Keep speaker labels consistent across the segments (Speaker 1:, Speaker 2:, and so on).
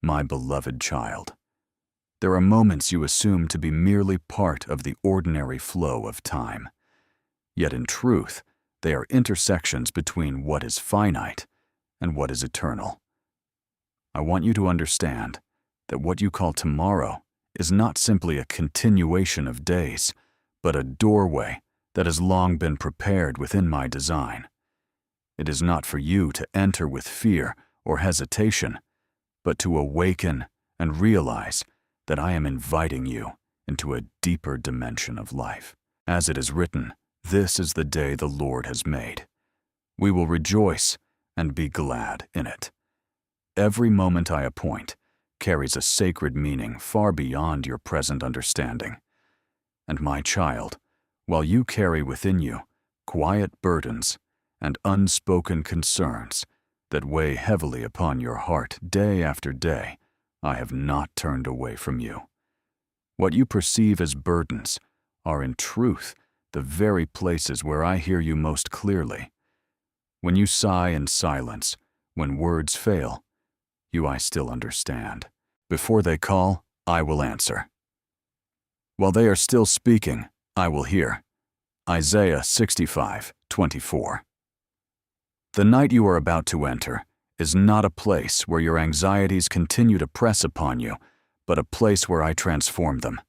Speaker 1: My beloved child, there are moments you assume to be merely part of the ordinary flow of time. Yet in truth, they are intersections between what is finite and what is eternal. I want you to understand that what you call tomorrow is not simply a continuation of days, but a doorway that has long been prepared within my design. It is not for you to enter with fear or hesitation, but to awaken and realize that I am inviting you into a deeper dimension of life. As it is written, this is the day the Lord has made. We will rejoice and be glad in it. Every moment I appoint carries a sacred meaning far beyond your present understanding. And my child, while you carry within you quiet burdens and unspoken concerns that weigh heavily upon your heart day after day, I have not turned away from you. What you perceive as burdens are in truth the very places where I hear you most clearly. When you sigh in silence, when words fail, you I still understand. Before they call, I will answer. While they are still speaking, I will hear. Isaiah 65:24. The night you are about to enter is not a place where your anxieties continue to press upon you, but a place where I transform them.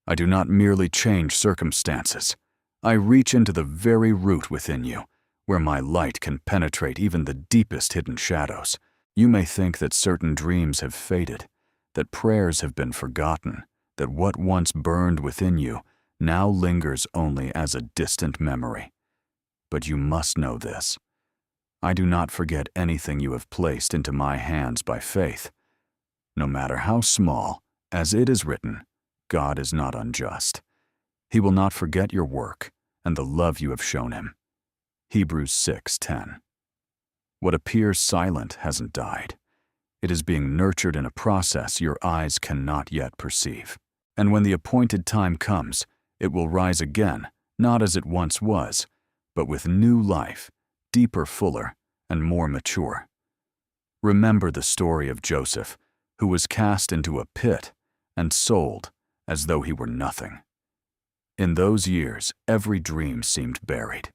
Speaker 1: I do not merely change circumstances. I reach into the very root within you, where my light can penetrate even the deepest hidden shadows. You may think that certain dreams have faded, that prayers have been forgotten, that what once burned within you now lingers only as a distant memory. But you must know this. I do not forget anything you have placed into my hands by faith. No matter how small, as it is written, God is not unjust. He will not forget your work and the love you have shown him. Hebrews 6:10. What appears silent hasn't died. It is being nurtured in a process your eyes cannot yet perceive. And when the appointed time comes, it will rise again, not as it once was, but with new life, deeper, fuller, and more mature. Remember the story of Joseph, who was cast into a pit and sold as though he were nothing. In those years, every dream seemed buried.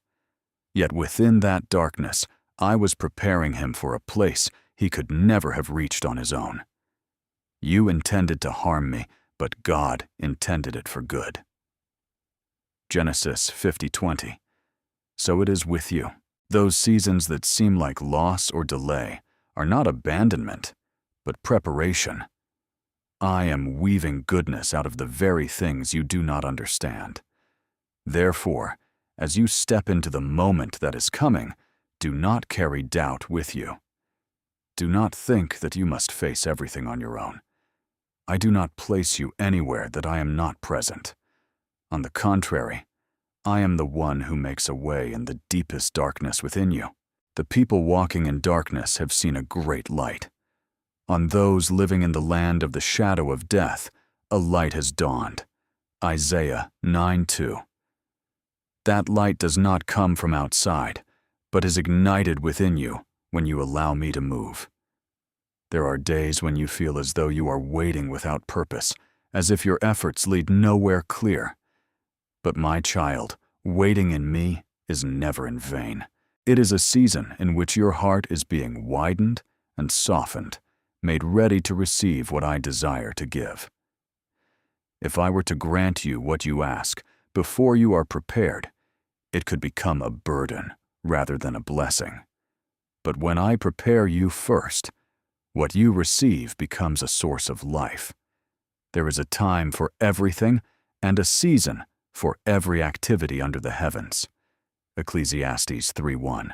Speaker 1: Yet within that darkness, I was preparing him for a place he could never have reached on his own. You intended to harm me, but God intended it for good. Genesis 50:20. So it is with you. Those seasons that seem like loss or delay are not abandonment, but preparation. I am weaving goodness out of the very things you do not understand. Therefore, as you step into the moment that is coming, do not carry doubt with you. Do not think that you must face everything on your own. I do not place you anywhere that I am not present. On the contrary, I am the one who makes a way in the deepest darkness within you. The people walking in darkness have seen a great light. On those living in the land of the shadow of death, a light has dawned. Isaiah 9:2. That light does not come from outside, but is ignited within you when you allow me to move. There are days when you feel as though you are waiting without purpose, as if your efforts lead nowhere clear. But my child, waiting in me is never in vain. It is a season in which your heart is being widened and softened, made ready to receive what I desire to give. If I were to grant you what you ask before you are prepared, it could become a burden rather than a blessing. But when I prepare you first, what you receive becomes a source of life. There is a time for everything and a season for every activity under the heavens. Ecclesiastes 3:1.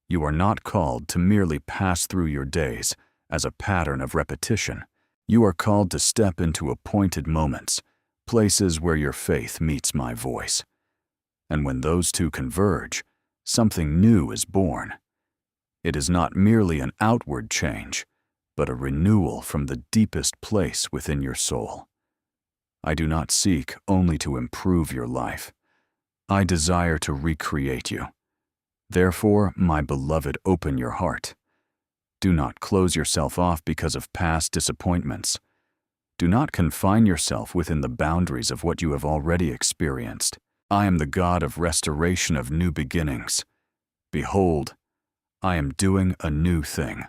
Speaker 1: You are not called to merely pass through your days as a pattern of repetition. You are called to step into appointed moments, places where your faith meets my voice. And when those two converge, something new is born. It is not merely an outward change, but a renewal from the deepest place within your soul. I do not seek only to improve your life. I desire to recreate you. Therefore, my beloved, open your heart. Do not close yourself off because of past disappointments. Do not confine yourself within the boundaries of what you have already experienced. I am the God of restoration of new beginnings. Behold, I am doing a new thing.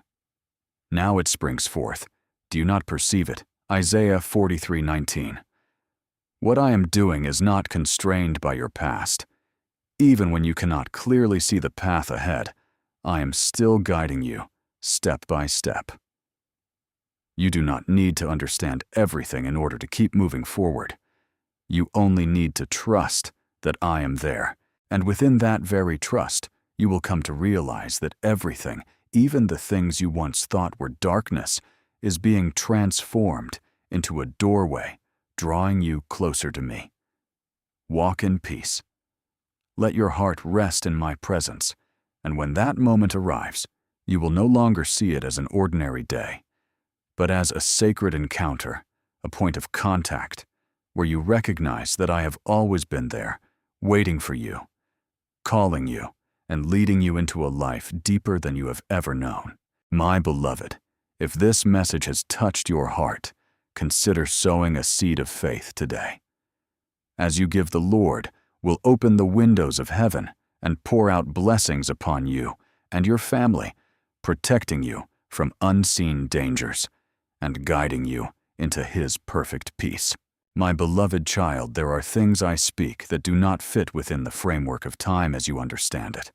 Speaker 1: Now it springs forth. Do you not perceive it? Isaiah 43:19. What I am doing is not constrained by your past. Even when you cannot clearly see the path ahead, I am still guiding you, step by step. You do not need to understand everything in order to keep moving forward. You only need to trust that I am there, and within that very trust, you will come to realize that everything, even the things you once thought were darkness, is being transformed into a doorway, drawing you closer to me. Walk in peace. Let your heart rest in my presence, and when that moment arrives, you will no longer see it as an ordinary day, but as a sacred encounter, a point of contact, where you recognize that I have always been there, waiting for you, calling you, and leading you into a life deeper than you have ever known. My beloved, if this message has touched your heart, consider sowing a seed of faith today. As you give, the Lord will open the windows of heaven and pour out blessings upon you and your family, protecting you from unseen dangers and guiding you into His perfect peace. My beloved child, there are things I speak that do not fit within the framework of time as you understand it.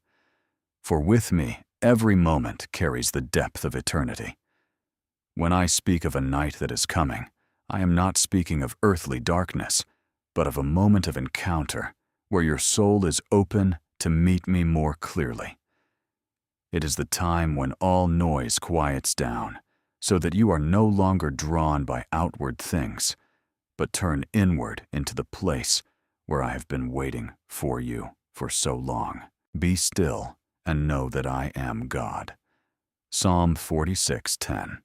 Speaker 1: For with me, every moment carries the depth of eternity. When I speak of a night that is coming, I am not speaking of earthly darkness, but of a moment of encounter where your soul is open to meet me more clearly. It is the time when all noise quiets down, so that you are no longer drawn by outward things, but turn inward into the place where I have been waiting for you for so long. Be still and know that I am God. Psalm 46:10.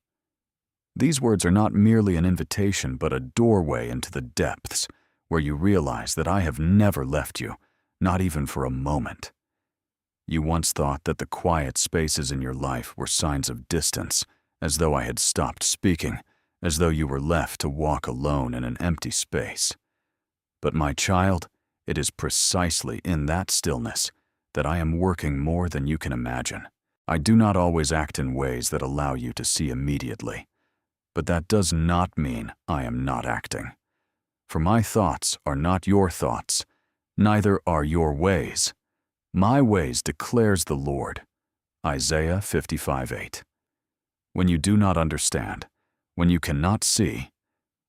Speaker 1: These words are not merely an invitation, but a doorway into the depths, where you realize that I have never left you, not even for a moment. You once thought that the quiet spaces in your life were signs of distance, as though I had stopped speaking, as though you were left to walk alone in an empty space. But my child, it is precisely in that stillness that I am working more than you can imagine. I do not always act in ways that allow you to see immediately, but that does not mean I am not acting. For my thoughts are not your thoughts, neither are your ways. My ways declares the Lord. Isaiah 55:8. When you do not understand, when you cannot see,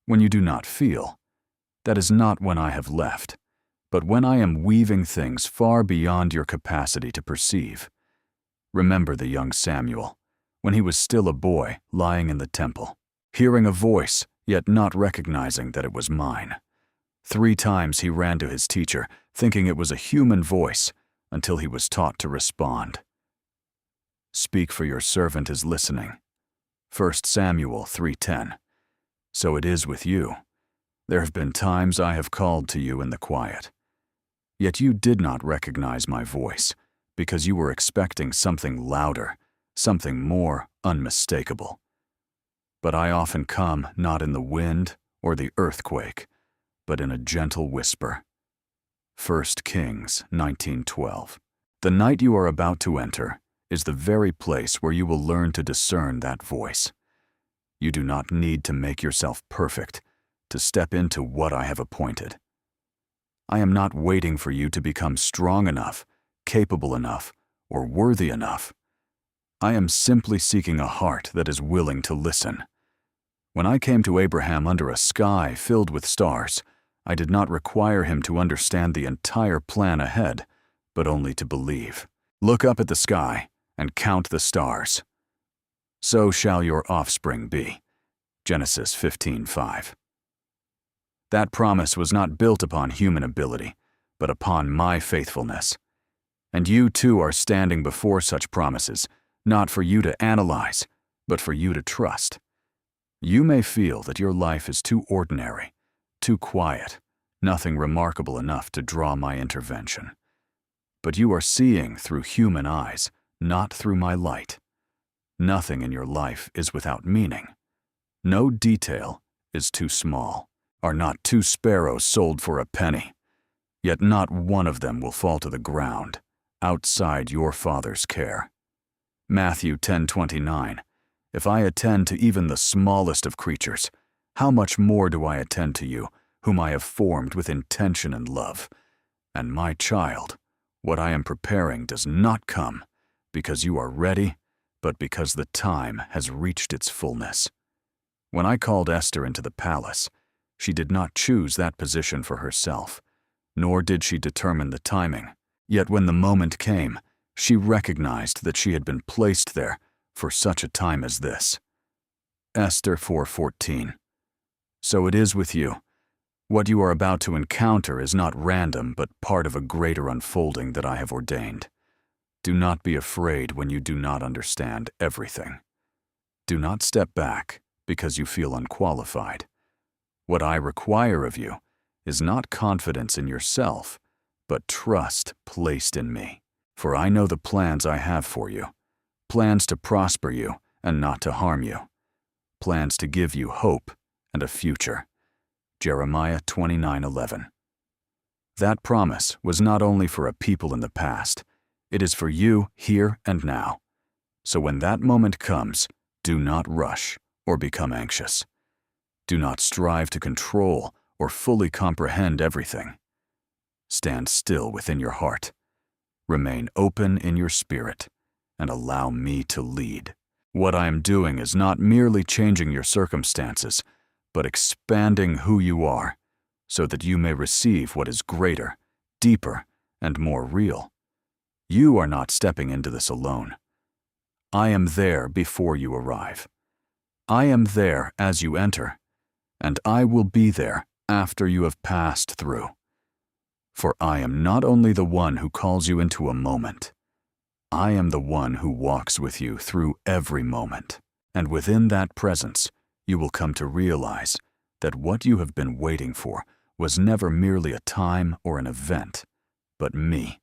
Speaker 1: when you do not feel, that is not when I have left, but when I am weaving things far beyond your capacity to perceive. Remember the young Samuel, when he was still a boy lying in the temple, hearing a voice, yet not recognizing that it was mine. 3 times he ran to his teacher, thinking it was a human voice, until he was taught to respond. Speak, for your servant is listening. 1 Samuel 3:10. So it is with you. There have been times I have called to you in the quiet. Yet you did not recognize my voice, because you were expecting something louder, something more unmistakable. But I often come not in the wind or the earthquake, but in a gentle whisper. 1 Kings 19:12. The night you are about to enter is the very place where you will learn to discern that voice. You do not need to make yourself perfect to step into what I have appointed. I am not waiting for you to become strong enough, capable enough, or worthy enough. I am simply seeking a heart that is willing to listen. When I came to Abraham under a sky filled with stars, I did not require him to understand the entire plan ahead, but only to believe. Look up at the sky and count the stars. So shall your offspring be. Genesis 15:5. That promise was not built upon human ability, but upon my faithfulness. And you too are standing before such promises, not for you to analyze, but for you to trust. You may feel that your life is too ordinary, too quiet, nothing remarkable enough to draw my intervention. But you are seeing through human eyes, not through my light. Nothing in your life is without meaning. No detail is too small. Are not 2 sparrows sold for a penny? Yet not one of them will fall to the ground, outside your Father's care. Matthew 10:29. If I attend to even the smallest of creatures, how much more do I attend to you, whom I have formed with intention and love? And my child, what I am preparing does not come because you are ready, but because the time has reached its fullness. When I called Esther into the palace, she did not choose that position for herself, nor did she determine the timing. Yet when the moment came, she recognized that she had been placed there for such a time as this. Esther 4:14. So it is with you. What you are about to encounter is not random, but part of a greater unfolding that I have ordained. Do not be afraid when you do not understand everything. Do not step back because you feel unqualified. What I require of you is not confidence in yourself, but trust placed in me. For I know the plans I have for you, plans to prosper you and not to harm you, plans to give you hope and a future. Jeremiah 29:11. That promise was not only for a people in the past, it is for you here and now. So when that moment comes, do not rush or become anxious. Do not strive to control or fully comprehend everything. Stand still within your heart. Remain open in your spirit and allow me to lead. What I am doing is not merely changing your circumstances, but expanding who you are so that you may receive what is greater, deeper, and more real. You are not stepping into this alone. I am there before you arrive. I am there as you enter, and I will be there after you have passed through. For I am not only the one who calls you into a moment, I am the one who walks with you through every moment. And within that presence, you will come to realize that what you have been waiting for was never merely a time or an event, but me.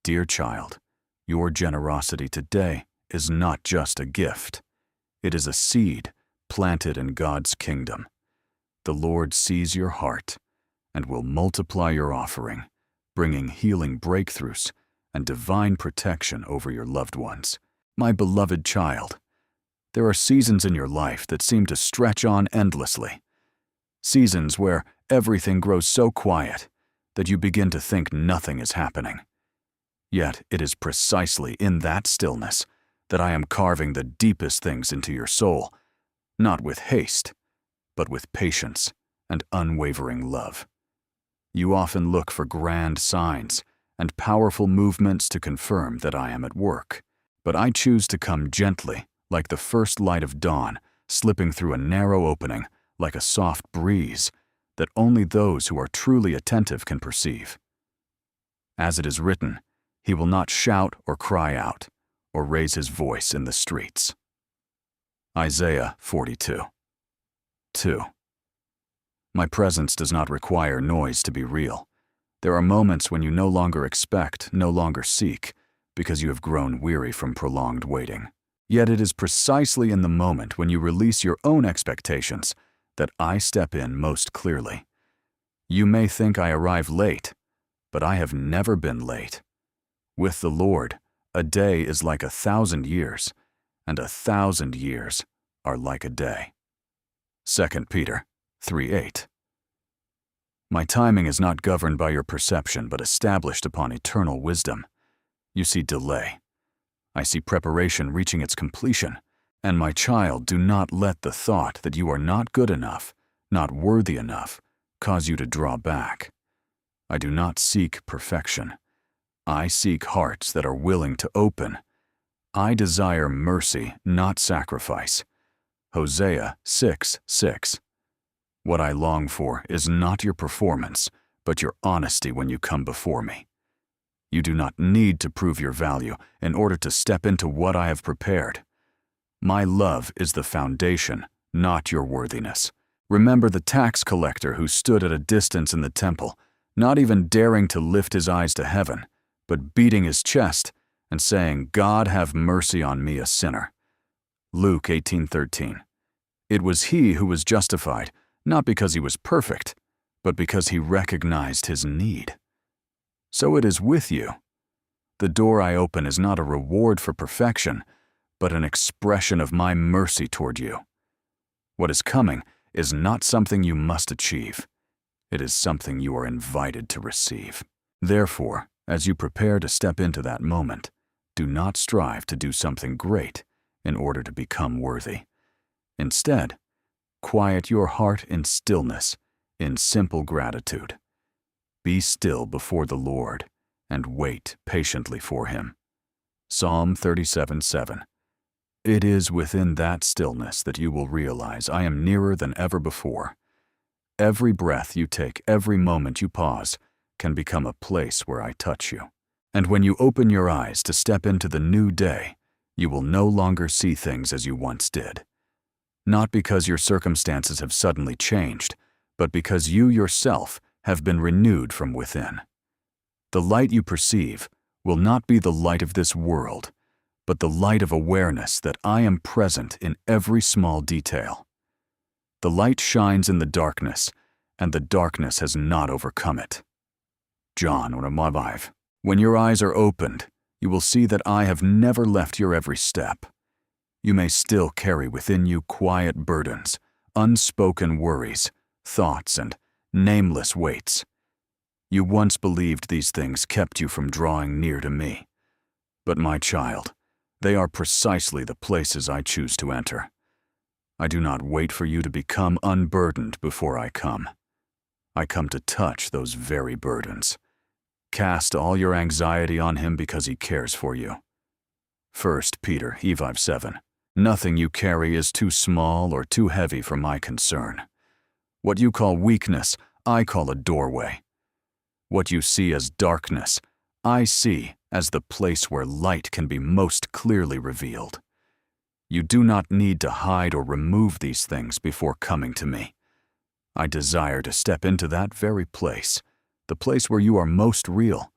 Speaker 1: Dear child, your generosity today is not just a gift. It is a seed planted in God's kingdom. The Lord sees your heart and will multiply your offering, bringing healing breakthroughs and divine protection over your loved ones. My beloved child, there are seasons in your life that seem to stretch on endlessly. Seasons where everything grows so quiet that you begin to think nothing is happening. Yet it is precisely in that stillness that I am carving the deepest things into your soul, not with haste, but with patience and unwavering love. You often look for grand signs and powerful movements to confirm that I am at work, but I choose to come gently, like the first light of dawn, slipping through a narrow opening like a soft breeze that only those who are truly attentive can perceive. As it is written, he will not shout or cry out or raise his voice in the streets. Isaiah 42:2. My presence does not require noise to be real. There are moments when you no longer expect, no longer seek, because you have grown weary from prolonged waiting. Yet it is precisely in the moment when you release your own expectations that I step in most clearly. You may think I arrive late, but I have never been late. With the Lord, a day is like 1,000 years, and 1,000 years are like a day. 2 Peter 3:8. My timing is not governed by your perception, but established upon eternal wisdom. You see delay. I see preparation reaching its completion. And my child, do not let the thought that you are not good enough, not worthy enough, cause you to draw back. I do not seek perfection. I seek hearts that are willing to open. I desire mercy, not sacrifice. Hosea 6:6. What I long for is not your performance, but your honesty when you come before me. You do not need to prove your value in order to step into what I have prepared. My love is the foundation, not your worthiness. Remember the tax collector who stood at a distance in the temple, not even daring to lift his eyes to heaven, but beating his chest and saying, "God have mercy on me, a sinner." Luke 18:13. It was he who was justified, not because he was perfect, but because he recognized his need. So it is with you. The door I open is not a reward for perfection, but an expression of my mercy toward you. What is coming is not something you must achieve. It is something you are invited to receive. Therefore, as you prepare to step into that moment, do not strive to do something great in order to become worthy. Instead, quiet your heart in stillness, in simple gratitude. Be still before the Lord and wait patiently for him. Psalm 37:7. It is within that stillness that you will realize I am nearer than ever before. Every breath you take, every moment you pause, can become a place where I touch you. And when you open your eyes to step into the new day, you will no longer see things as you once did. Not because your circumstances have suddenly changed, but because you yourself have been renewed from within. The light you perceive will not be the light of this world, but the light of awareness that I am present in every small detail. The light shines in the darkness, and the darkness has not overcome it. John 1:5. When your eyes are opened, you will see that I have never left your every step. You may still carry within you quiet burdens, unspoken worries, thoughts, and nameless weights. You once believed these things kept you from drawing near to me. But my child, they are precisely the places I choose to enter. I do not wait for you to become unburdened before I come. I come to touch those very burdens. Cast all your anxiety on him because he cares for you. 1 Peter 5:7. Nothing you carry is too small or too heavy for my concern. What you call weakness, I call a doorway. What you see as darkness, I see as the place where light can be most clearly revealed. You do not need to hide or remove these things before coming to me. I desire to step into that very place, the place where you are most real,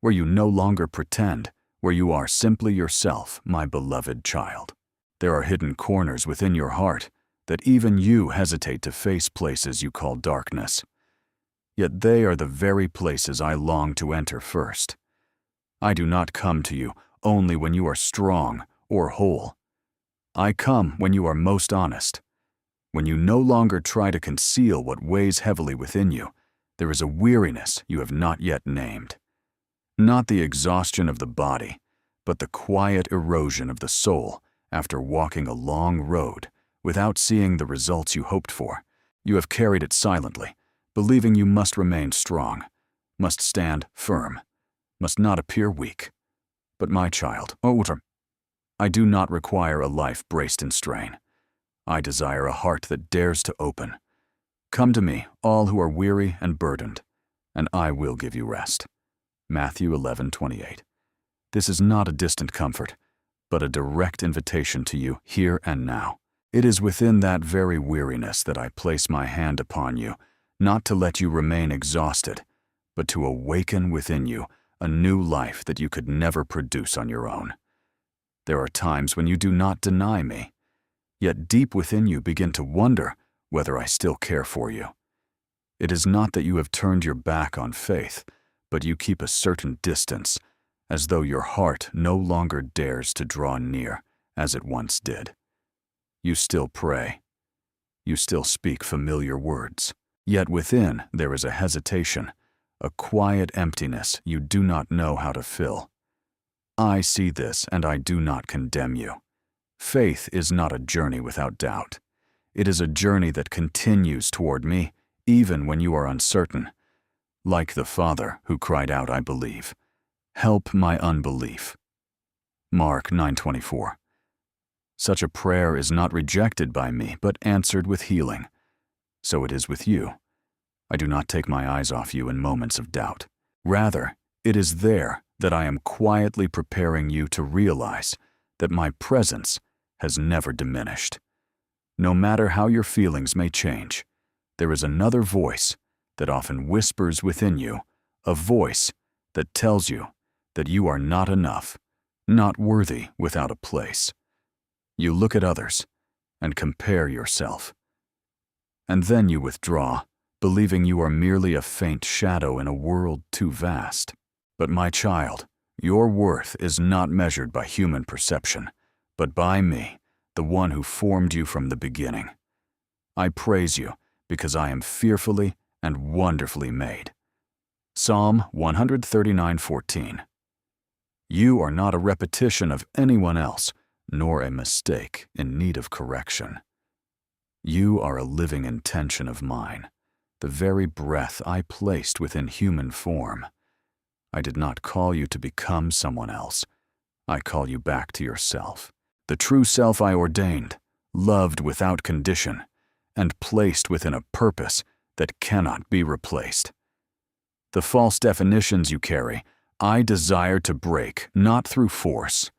Speaker 1: where you no longer pretend, where you are simply yourself, my beloved child. There are hidden corners within your heart that even you hesitate to face places you call darkness. Yet they are the very places I long to enter first. I do not come to you only when you are strong or whole. I come when you are most honest. When you no longer try to conceal what weighs heavily within you, there is a weariness you have not yet named. Not the exhaustion of the body, but the quiet erosion of the soul after walking a long road without seeing the results you hoped for. You have carried it silently, believing you must remain strong, must stand firm, must not appear weak. But my child, I do not require a life braced in strain. I desire a heart that dares to open. Come to me, all who are weary and burdened, and I will give you rest. Matthew 11:28. This is not a distant comfort, but a direct invitation to you here and now. It is within that very weariness that I place my hand upon you, not to let you remain exhausted, but to awaken within you a new life that you could never produce on your own. There are times when you do not deny me, yet deep within you begin to wonder whether I still care for you. It is not that you have turned your back on faith, but you keep a certain distance, as though your heart no longer dares to draw near as it once did. You still pray. You still speak familiar words. Yet within there is a hesitation, a quiet emptiness you do not know how to fill. I see this and I do not condemn you. Faith is not a journey without doubt. It is a journey that continues toward me, even when you are uncertain. Like the Father who cried out, I believe. Help my unbelief. Mark 9:24. Such a prayer is not rejected by me, but answered with healing. So it is with you. I do not take my eyes off you in moments of doubt. Rather, it is there that I am quietly preparing you to realize that my presence has never diminished. No matter how your feelings may change, there is another voice that often whispers within you, a voice that tells you that you are not enough, not worthy without a place. You look at others and compare yourself. And then you withdraw, believing you are merely a faint shadow in a world too vast. But my child, your worth is not measured by human perception, but by me, the one who formed you from the beginning. I praise you because I am fearfully and wonderfully made. Psalm 139:14. You are not a repetition of anyone else, nor a mistake in need of correction. You are a living intention of mine, the very breath I placed within human form. I did not call you to become someone else. I call you back to yourself, the true self I ordained, loved without condition, and placed within a purpose that cannot be replaced. The false definitions you carry, I desire to break, not through force,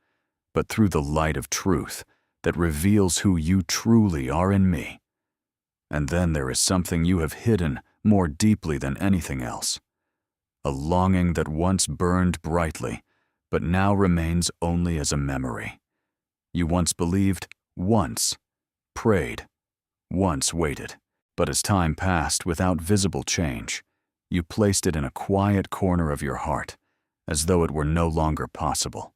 Speaker 1: but through the light of truth that reveals who you truly are in me. And then there is something you have hidden more deeply than anything else, a longing that once burned brightly, but now remains only as a memory. You once believed, once prayed, once waited, but as time passed without visible change, you placed it in a quiet corner of your heart, as though it were no longer possible.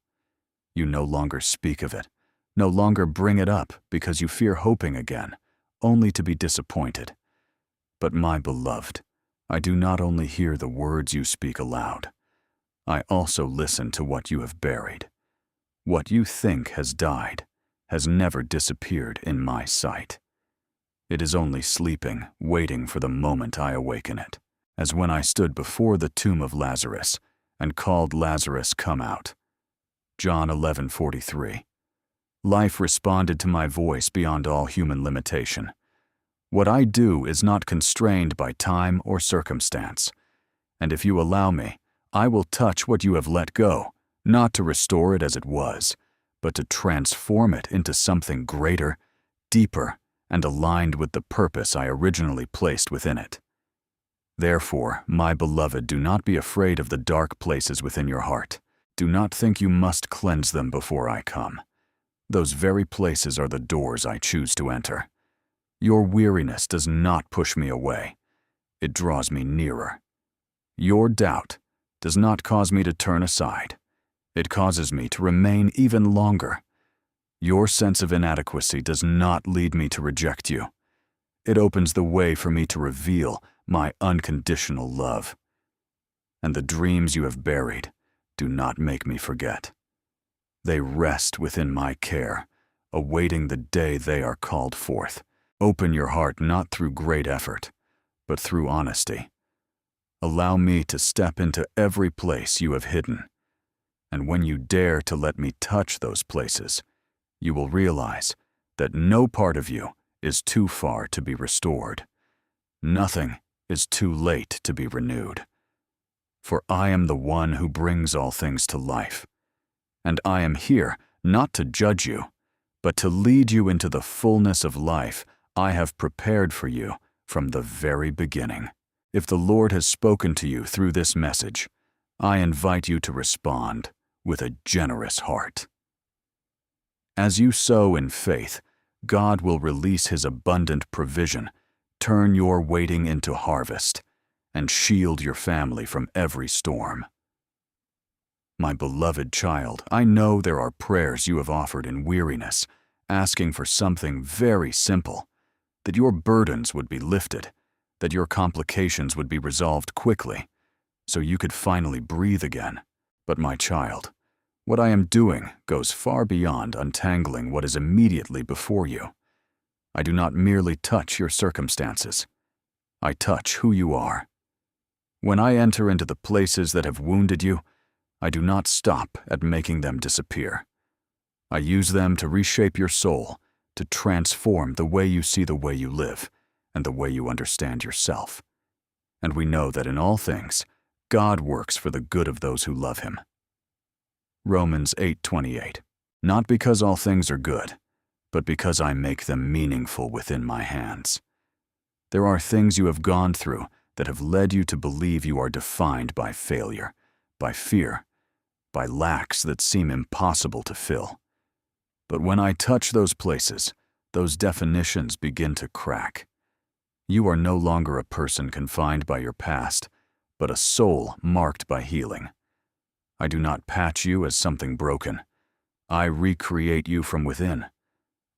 Speaker 1: You no longer speak of it, no longer bring it up because you fear hoping again, only to be disappointed. But my beloved, I do not only hear the words you speak aloud, I also listen to what you have buried. What you think has died has never disappeared in my sight. It is only sleeping, waiting for the moment I awaken it, as when I stood before the tomb of Lazarus and called Lazarus, come out. John 11:43. Life responded to my voice beyond all human limitation. What I do is not constrained by time or circumstance, and if you allow me, I will touch what you have let go, not to restore it as it was, but to transform it into something greater, deeper, and aligned with the purpose I originally placed within it. Therefore, my beloved, do not be afraid of the dark places within your heart. Do not think you must cleanse them before I come. Those very places are the doors I choose to enter. Your weariness does not push me away. It draws me nearer. Your doubt does not cause me to turn aside. It causes me to remain even longer. Your sense of inadequacy does not lead me to reject you. It opens the way for me to reveal my unconditional love. And the dreams you have buried do not make me forget. They rest within my care, awaiting the day they are called forth. Open your heart not through great effort, but through honesty. Allow me to step into every place you have hidden. And when you dare to let me touch those places, you will realize that no part of you is too far to be restored. Nothing is too late to be renewed. For I am the one who brings all things to life. And I am here not to judge you, but to lead you into the fullness of life I have prepared for you from the very beginning. If the Lord has spoken to you through this message, I invite you to respond with a generous heart. As you sow in faith, God will release His abundant provision, turn your waiting into harvest, and shield your family from every storm. My beloved child, I know there are prayers you have offered in weariness, asking for something very simple, that your burdens would be lifted, that your complications would be resolved quickly, so you could finally breathe again. But my child, what I am doing goes far beyond untangling what is immediately before you. I do not merely touch your circumstances. I touch who you are. When I enter into the places that have wounded you, I do not stop at making them disappear. I use them to reshape your soul, to transform the way you see the way you live, and the way you understand yourself. And we know that in all things, God works for the good of those who love Him. Romans 8:28. Not because all things are good, but because I make them meaningful within my hands. There are things you have gone through that have led you to believe you are defined by failure, by fear, by lacks that seem impossible to fill. But when I touch those places, those definitions begin to crack. You are no longer a person confined by your past, but a soul marked by healing. I do not patch you as something broken. I recreate you from within,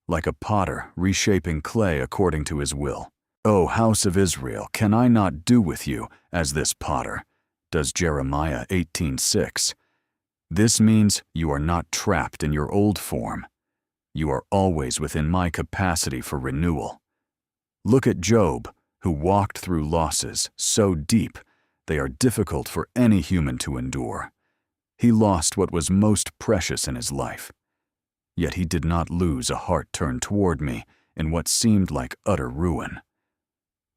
Speaker 1: like a potter reshaping clay according to his will. O house of Israel, can I not do with you as this potter does? Jeremiah 18:6. This means you are not trapped in your old form. You are always within my capacity for renewal. Look at Job, who walked through losses so deep they are difficult for any human to endure. He lost what was most precious in his life. Yet he did not lose a heart turned toward me in what seemed like utter ruin.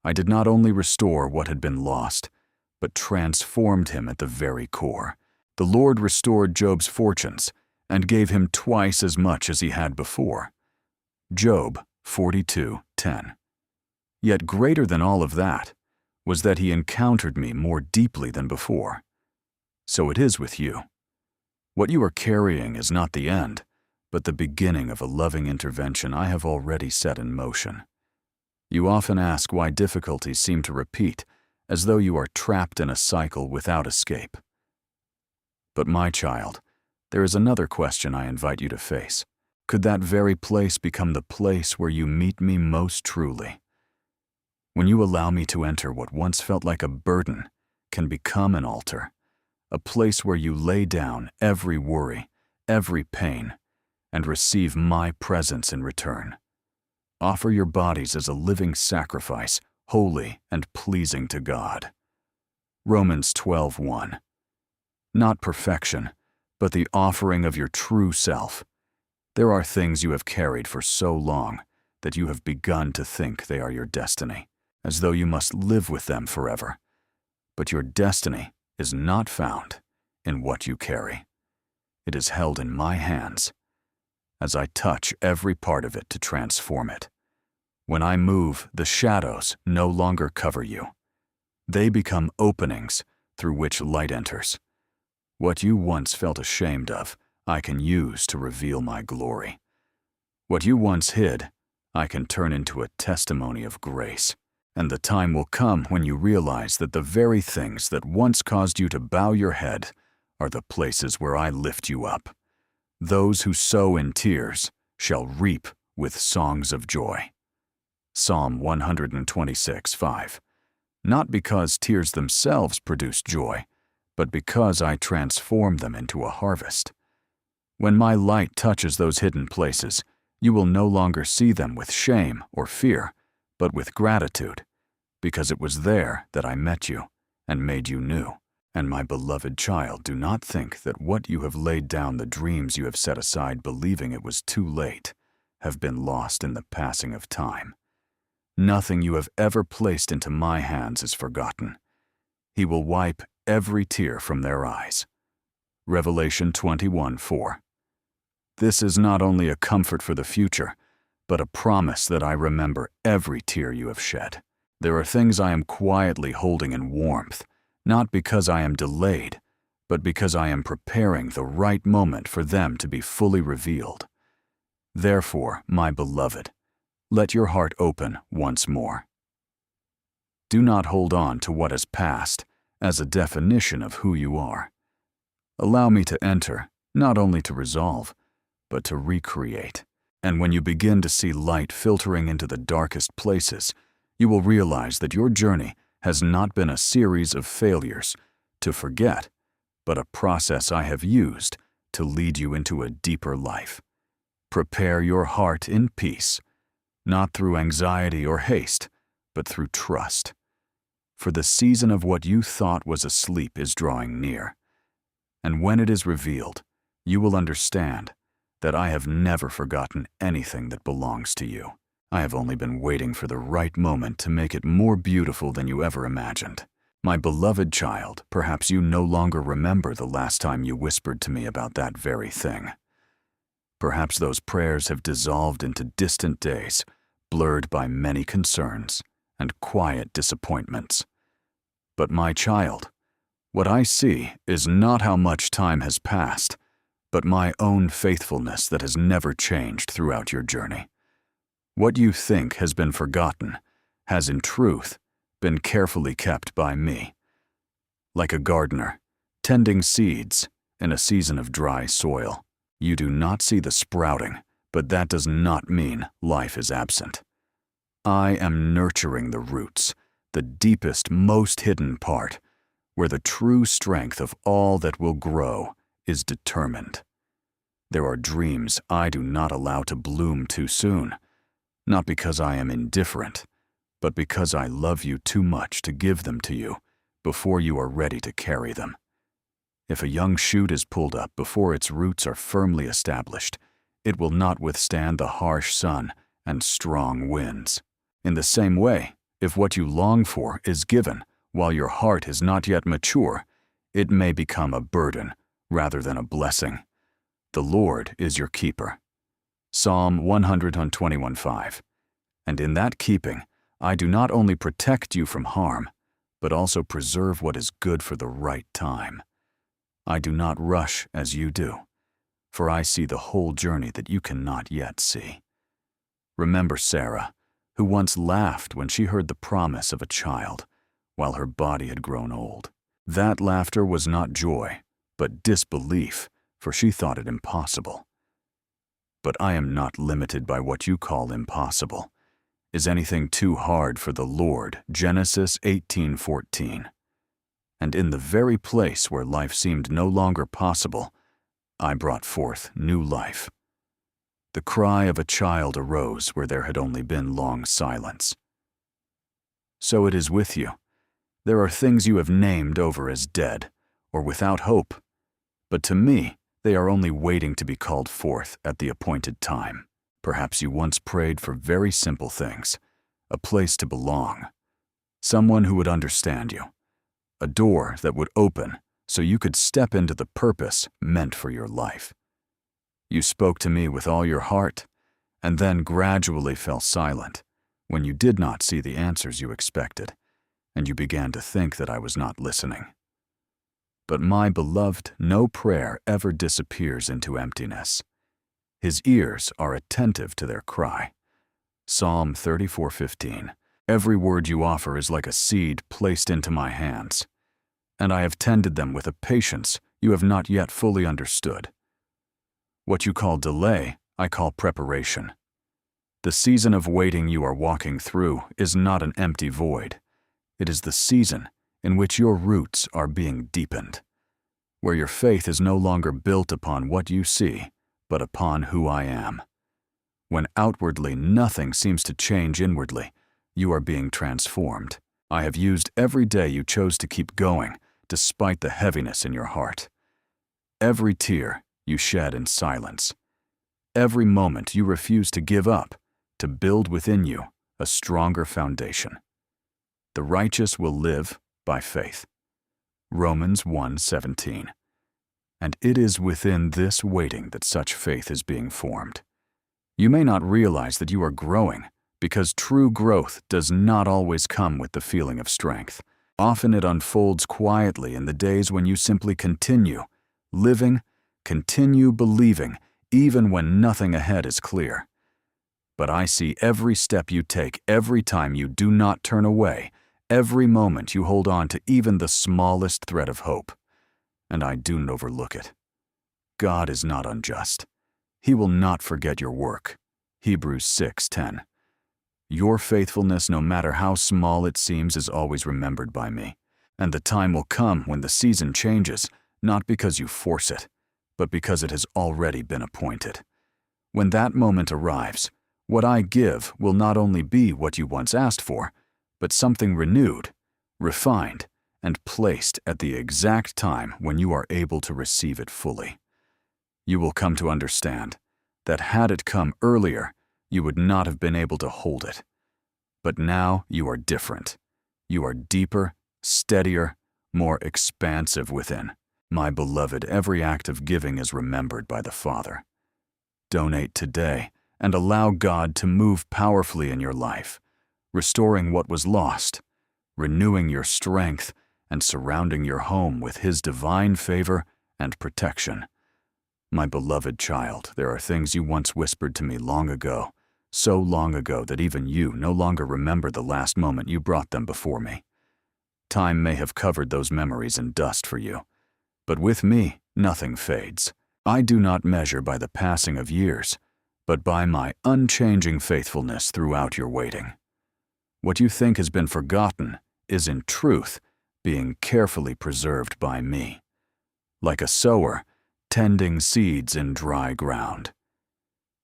Speaker 1: I did not only restore what had been lost, but transformed him at the very core. The Lord restored Job's fortunes and gave him twice as much as he had before. Job 42:10. Yet greater than all of that was that he encountered me more deeply than before. So it is with you. What you are carrying is not the end, but the beginning of a loving intervention I have already set in motion. You often ask why difficulties seem to repeat, as though you are trapped in a cycle without escape. But my child, there is another question I invite you to face. Could that very place become the place where you meet me most truly? When you allow me to enter what once felt like a burden can become an altar, a place where you lay down every worry, every pain, and receive my presence in return. Offer your bodies as a living sacrifice, holy and pleasing to God. Romans 12:1. Not perfection, but the offering of your true self. There are things you have carried for so long that you have begun to think they are your destiny, as though you must live with them forever. But your destiny is not found in what you carry. It is held in my hands, as I touch every part of it to transform it. When I move, the shadows no longer cover you. They become openings through which light enters. What you once felt ashamed of, I can use to reveal my glory. What you once hid, I can turn into a testimony of grace. And the time will come when you realize that the very things that once caused you to bow your head are the places where I lift you up. Those who sow in tears shall reap with songs of joy. Psalm 126:5. Not because tears themselves produce joy, but because I transform them into a harvest. When my light touches those hidden places, you will no longer see them with shame or fear, but with gratitude, because it was there that I met you and made you new. And my beloved child, do not think that what you have laid down, the dreams you have set aside believing it was too late, have been lost in the passing of time. Nothing you have ever placed into my hands is forgotten. He will wipe every tear from their eyes. Revelation 21:4. This is not only a comfort for the future, but a promise that I remember every tear you have shed. There are things I am quietly holding in warmth, not because I am delayed, but because I am preparing the right moment for them to be fully revealed. Therefore, my beloved, let your heart open once more. Do not hold on to what has passed as a definition of who you are. Allow me to enter, not only to resolve, but to recreate. And when you begin to see light filtering into the darkest places, you will realize that your journey has not been a series of failures to forget, but a process I have used to lead you into a deeper life. Prepare your heart in peace, not through anxiety or haste, but through trust. For the season of what you thought was asleep is drawing near. And when it is revealed, you will understand that I have never forgotten anything that belongs to you. I have only been waiting for the right moment to make it more beautiful than you ever imagined. My beloved child, perhaps you no longer remember the last time you whispered to me about that very thing. Perhaps those prayers have dissolved into distant days, blurred by many concerns and quiet disappointments. But my child, what I see is not how much time has passed, but my own faithfulness that has never changed throughout your journey. What you think has been forgotten has in truth been carefully kept by me. Like a gardener tending seeds in a season of dry soil, you do not see the sprouting, but that does not mean life is absent. I am nurturing the roots, the deepest, most hidden part, where the true strength of all that will grow is determined. There are dreams I do not allow to bloom too soon, not because I am indifferent, but because I love you too much to give them to you before you are ready to carry them. If a young shoot is pulled up before its roots are firmly established, it will not withstand the harsh sun and strong winds. In the same way, if what you long for is given while your heart is not yet mature, it may become a burden rather than a blessing. The Lord is your keeper. Psalm 121:5. And in that keeping, I do not only protect you from harm, but also preserve what is good for the right time. I do not rush as you do, for I see the whole journey that you cannot yet see. Remember Sarah, who once laughed when she heard the promise of a child, while her body had grown old. That laughter was not joy, but disbelief, for she thought it impossible. But I am not limited by what you call impossible. Is anything too hard for the Lord? Genesis 18:14. And in the very place where life seemed no longer possible, I brought forth new life. The cry of a child arose where there had only been long silence. So it is with you. There are things you have named over as dead, or without hope, but to me, they are only waiting to be called forth at the appointed time. Perhaps you once prayed for very simple things, a place to belong, someone who would understand you, a door that would open so you could step into the purpose meant for your life. You spoke to me with all your heart, and then gradually fell silent when you did not see the answers you expected, and you began to think that I was not listening. But my beloved, no prayer ever disappears into emptiness. His ears are attentive to their cry. Psalm 34:15. Every word you offer is like a seed placed into my hands, and I have tended them with a patience you have not yet fully understood. What you call delay, I call preparation. The season of waiting you are walking through is not an empty void. It is the season in which your roots are being deepened, where your faith is no longer built upon what you see, but upon who I am. When outwardly nothing seems to change inwardly, you are being transformed. I have used every day you chose to keep going, despite the heaviness in your heart. Every tear you shed in silence. Every moment you refuse to give up, to build within you a stronger foundation. The righteous will live by faith. Romans 1:17. And it is within this waiting that such faith is being formed. You may not realize that you are growing, because true growth does not always come with the feeling of strength. Often it unfolds quietly in the days when you simply continue living, continue believing, even when nothing ahead is clear. But I see every step you take, every time you do not turn away, every moment you hold on to even the smallest thread of hope. And I do not overlook it. God is not unjust. He will not forget your work. Hebrews 6:10. Your faithfulness, no matter how small it seems, is always remembered by me. And the time will come when the season changes, not because you force it, but because it has already been appointed. When that moment arrives, what I give will not only be what you once asked for, but something renewed, refined, and placed at the exact time when you are able to receive it fully. You will come to understand that had it come earlier, you would not have been able to hold it. But now you are different. You are deeper, steadier, more expansive within. My beloved, every act of giving is remembered by the Father. Donate today and allow God to move powerfully in your life, restoring what was lost, renewing your strength, and surrounding your home with His divine favor and protection. My beloved child, there are things you once whispered to me long ago, so long ago that even you no longer remember the last moment you brought them before me. Time may have covered those memories in dust for you, but with me, nothing fades. I do not measure by the passing of years, but by my unchanging faithfulness throughout your waiting. What you think has been forgotten is in truth being carefully preserved by me, like a sower tending seeds in dry ground.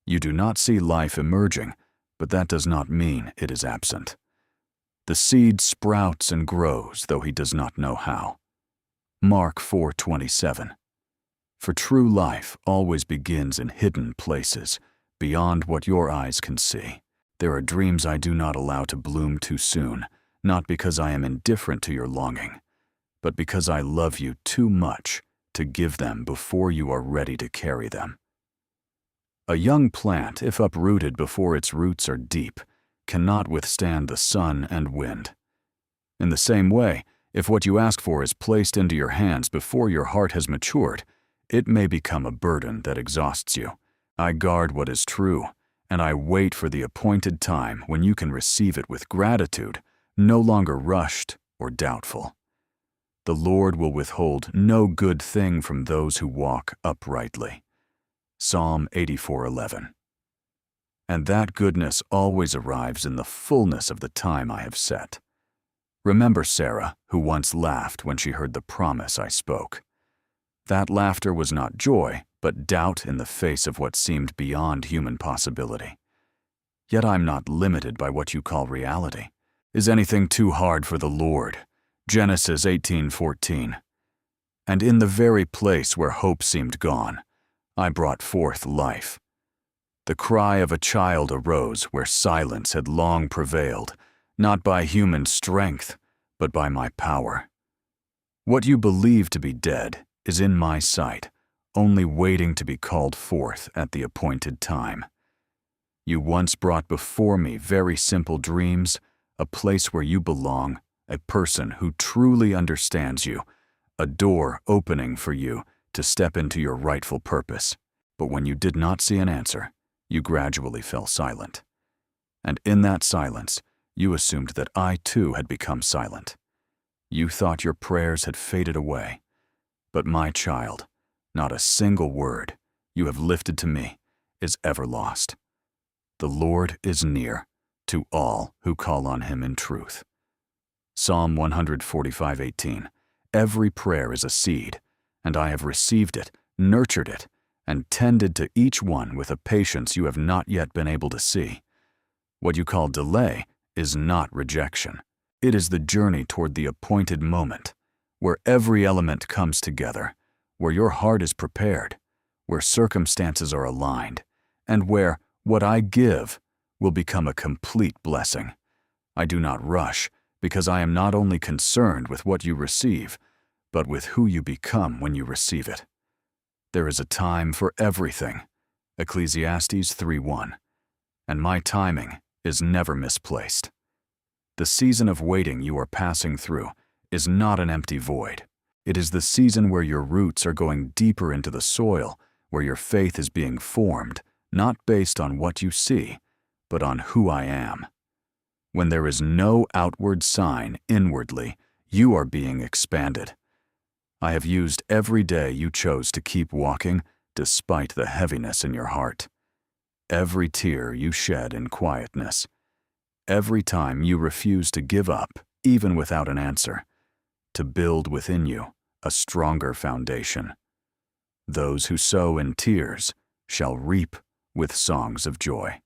Speaker 1: You do not see life emerging, but that does not mean it is absent. The seed sprouts and grows, though he does not know how. Mark 4:27. For true life always begins in hidden places, beyond what your eyes can see. There are dreams I do not allow to bloom too soon, not because I am indifferent to your longing, but because I love you too much to give them before you are ready to carry them. A young plant, if uprooted before its roots are deep, cannot withstand the sun and wind. In the same way, if what you ask for is placed into your hands before your heart has matured, it may become a burden that exhausts you. I guard what is true, and I wait for the appointed time when you can receive it with gratitude, no longer rushed or doubtful. The Lord will withhold no good thing from those who walk uprightly. Psalm 84:11. And that goodness always arrives in the fullness of the time I have set. Remember Sarah, who once laughed when she heard the promise I spoke. That laughter was not joy, but doubt in the face of what seemed beyond human possibility. Yet I'm not limited by what you call reality. Is anything too hard for the Lord? Genesis 18:14. And in the very place where hope seemed gone, I brought forth life. The cry of a child arose where silence had long prevailed, not by human strength, but by my power. What you believe to be dead is in my sight, only waiting to be called forth at the appointed time. You once brought before me very simple dreams, a place where you belong, a person who truly understands you, a door opening for you to step into your rightful purpose. But when you did not see an answer, you gradually fell silent. And in that silence, you assumed that I too had become silent. You thought your prayers had faded away. But my child, not a single word you have lifted to me is ever lost. The Lord is near to all who call on him in truth. Psalm 145:18. Every prayer is a seed, and I have received it, nurtured it, and tended to each one with a patience you have not yet been able to see. What you call delay is not rejection. It is the journey toward the appointed moment, where every element comes together, where your heart is prepared, where circumstances are aligned, and where what I give will become a complete blessing. I do not rush, because I am not only concerned with what you receive, but with who you become when you receive it. There is a time for everything, Ecclesiastes 3:1, and my timing is never misplaced. The season of waiting you are passing through is not an empty void. It is the season where your roots are going deeper into the soil, where your faith is being formed, not based on what you see, but on who I am. When there is no outward sign inwardly, you are being expanded. I have used every day you chose to keep walking despite the heaviness in your heart. Every tear you shed in quietness. Every time you refuse to give up, even without an answer, to build within you a stronger foundation. Those who sow in tears shall reap with songs of joy.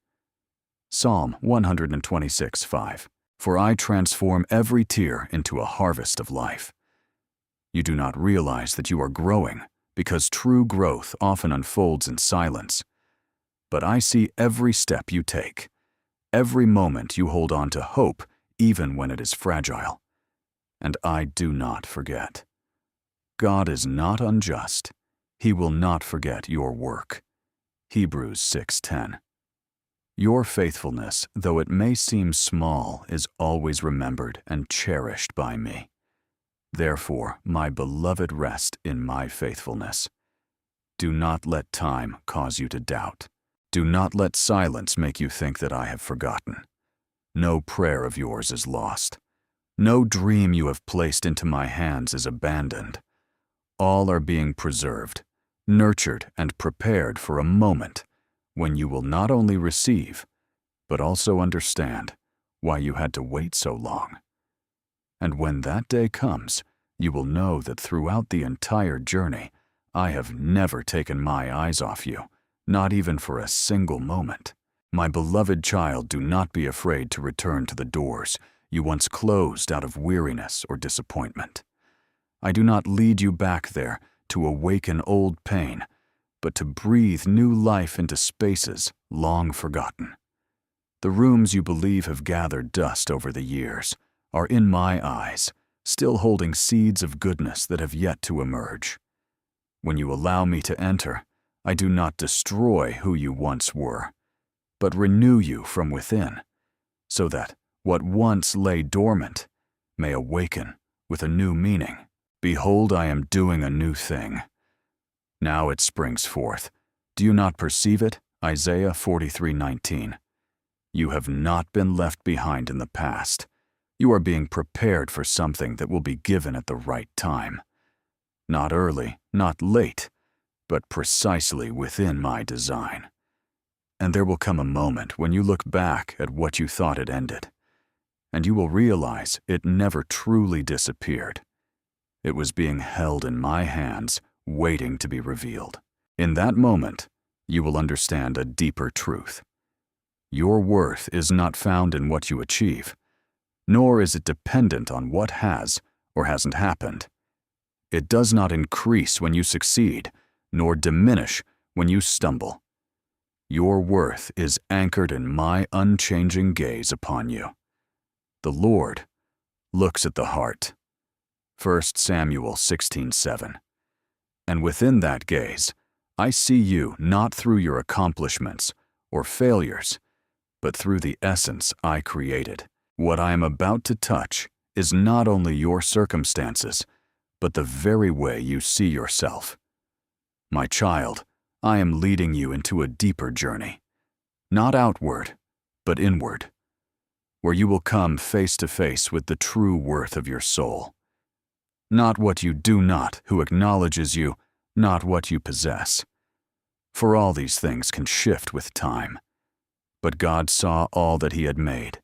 Speaker 1: Psalm 126:5. For I transform every tear into a harvest of life. You do not realize that you are growing, because true growth often unfolds in silence. But I see every step you take, every moment you hold on to hope, even when it is fragile. And I do not forget. God is not unjust. He will not forget your work. Hebrews 6:10. Your faithfulness, though it may seem small, is always remembered and cherished by me. Therefore, my beloved, rest in my faithfulness. Do not let time cause you to doubt. Do not let silence make you think that I have forgotten. No prayer of yours is lost. No dream you have placed into my hands is abandoned. All are being preserved, nurtured, and prepared for a moment when you will not only receive, but also understand why you had to wait so long. And when that day comes, you will know that throughout the entire journey, I have never taken my eyes off you, not even for a single moment. My beloved child, do not be afraid to return to the doors you once closed out of weariness or disappointment. I do not lead you back there to awaken old pain, but to breathe new life into spaces long forgotten. The rooms you believe have gathered dust over the years are, in my eyes, still holding seeds of goodness that have yet to emerge. When you allow me to enter, I do not destroy who you once were, but renew you from within, so that what once lay dormant may awaken with a new meaning. Behold, I am doing a new thing. Now it springs forth. Do you not perceive it? Isaiah 43:19. You have not been left behind in the past. You are being prepared for something that will be given at the right time. Not early, not late, but precisely within my design. And there will come a moment when you look back at what you thought had ended, and you will realize it never truly disappeared. It was being held in my hands, waiting to be revealed. In that moment, you will understand a deeper truth. Your worth is not found in what you achieve, nor is it dependent on what has or hasn't happened. It does not increase when you succeed, nor diminish when you stumble. Your worth is anchored in my unchanging gaze upon you. The Lord looks at the heart. 1 Samuel 16:7. And within that gaze, I see you not through your accomplishments or failures, but through the essence I created. What I am about to touch is not only your circumstances, but the very way you see yourself. My child, I am leading you into a deeper journey, not outward, but inward, where you will come face to face with the true worth of your soul. Not what you do not, who acknowledges you, not what you possess. For all these things can shift with time. But God saw all that he had made,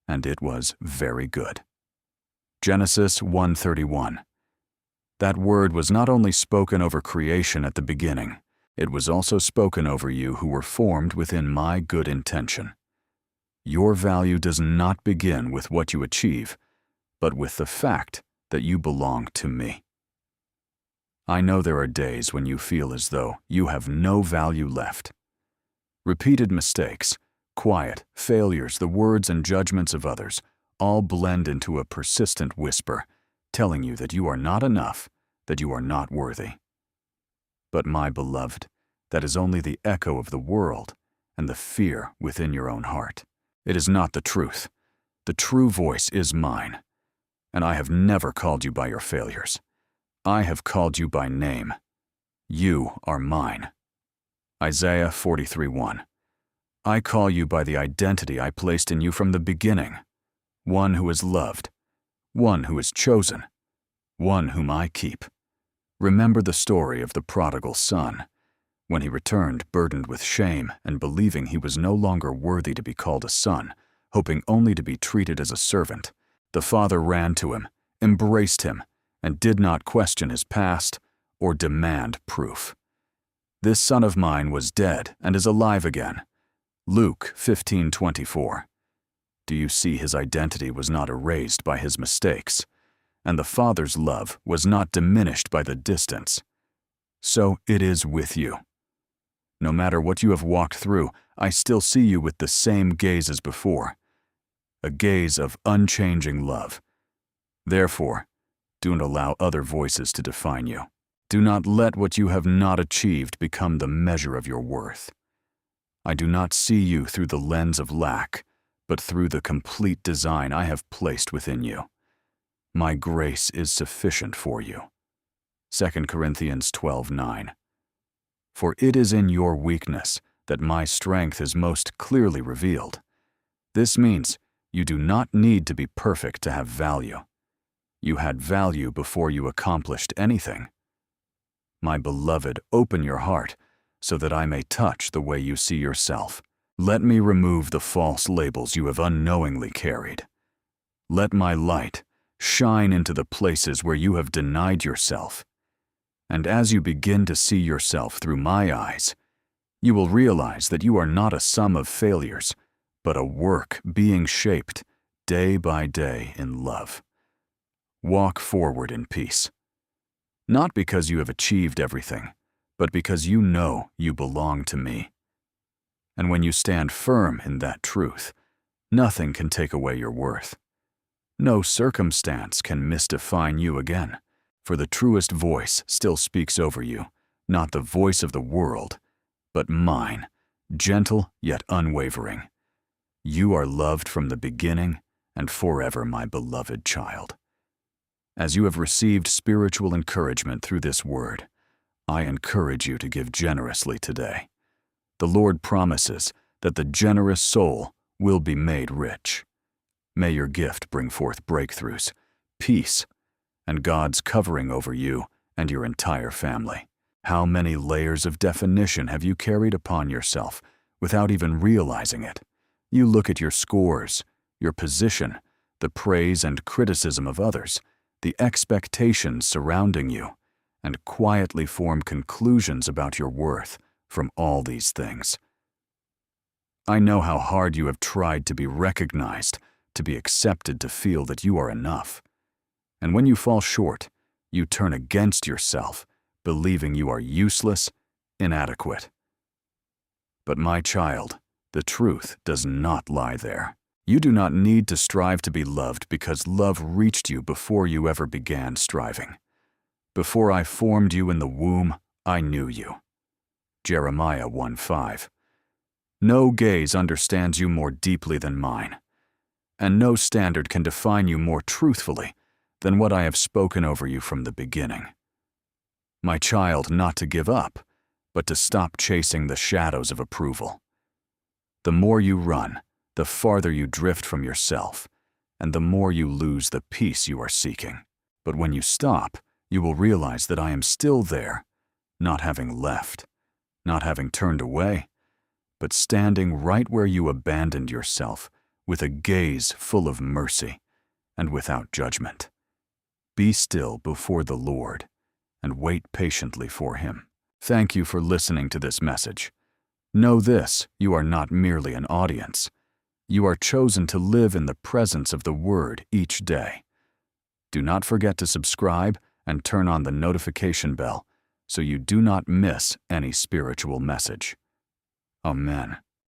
Speaker 1: and it was very good. Genesis 1:31. That word was not only spoken over creation at the beginning, it was also spoken over you who were formed within my good intention. Your value does not begin with what you achieve, but with the fact that you belong to me. I know there are days when you feel as though you have no value left. Repeated mistakes, quiet failures, the words and judgments of others all blend into a persistent whisper, telling you that you are not enough, that you are not worthy. But my beloved, that is only the echo of the world and the fear within your own heart. It is not the truth. The true voice is mine, and I have never called you by your failures. I have called you by name. You are mine. Isaiah 43:1. I call you by the identity I placed in you from the beginning, one who is loved, one who is chosen, one whom I keep. Remember the story of the prodigal son. When he returned burdened with shame and believing he was no longer worthy to be called a son, hoping only to be treated as a servant, the father ran to him, embraced him, and did not question his past or demand proof. This son of mine was dead and is alive again. Luke 15:24. Do you see his identity was not erased by his mistakes, and the Father's love was not diminished by the distance? So it is with you. No matter what you have walked through, I still see you with the same gaze as before, a gaze of unchanging love. Therefore, do not allow other voices to define you. Do not let what you have not achieved become the measure of your worth. I do not see you through the lens of lack, but through the complete design I have placed within you. My grace is sufficient for you. 2 Corinthians 12:9. For it is in your weakness that my strength is most clearly revealed. This means you do not need to be perfect to have value. You had value before you accomplished anything. My beloved, open your heart so that I may touch the way you see yourself. Let me remove the false labels you have unknowingly carried. Let my light shine into the places where you have denied yourself. And as you begin to see yourself through my eyes, you will realize that you are not a sum of failures, but a work being shaped day by day in love. Walk forward in peace. Not because you have achieved everything, but because you know you belong to me. And when you stand firm in that truth, nothing can take away your worth. No circumstance can misdefine you again, for the truest voice still speaks over you, not the voice of the world, but mine, gentle yet unwavering. You are loved from the beginning and forever, my beloved child. As you have received spiritual encouragement through this word, I encourage you to give generously today. The Lord promises that the generous soul will be made rich. May your gift bring forth breakthroughs, peace, and God's covering over you and your entire family. How many layers of definition have you carried upon yourself without even realizing it? You look at your scores, your position, the praise and criticism of others, the expectations surrounding you, and quietly form conclusions about your worth from all these things. I know how hard you have tried to be recognized, to be accepted, to feel that you are enough. And when you fall short, you turn against yourself, believing you are useless, inadequate. But my child, the truth does not lie there. You do not need to strive to be loved because love reached you before you ever began striving. Before I formed you in the womb, I knew you. Jeremiah 1:5. No gaze understands you more deeply than mine, and no standard can define you more truthfully than what I have spoken over you from the beginning. My child, not to give up, but to stop chasing the shadows of approval. The more you run, the farther you drift from yourself, and the more you lose the peace you are seeking. But when you stop, you will realize that I am still there, not having left, not having turned away, but standing right where you abandoned yourself, with a gaze full of mercy and without judgment. Be still before the Lord and wait patiently for Him. Thank you for listening to this message. Know this, you are not merely an audience. You are chosen to live in the presence of the Word each day. Do not forget to subscribe and turn on the notification bell so you do not miss any spiritual message. Amen.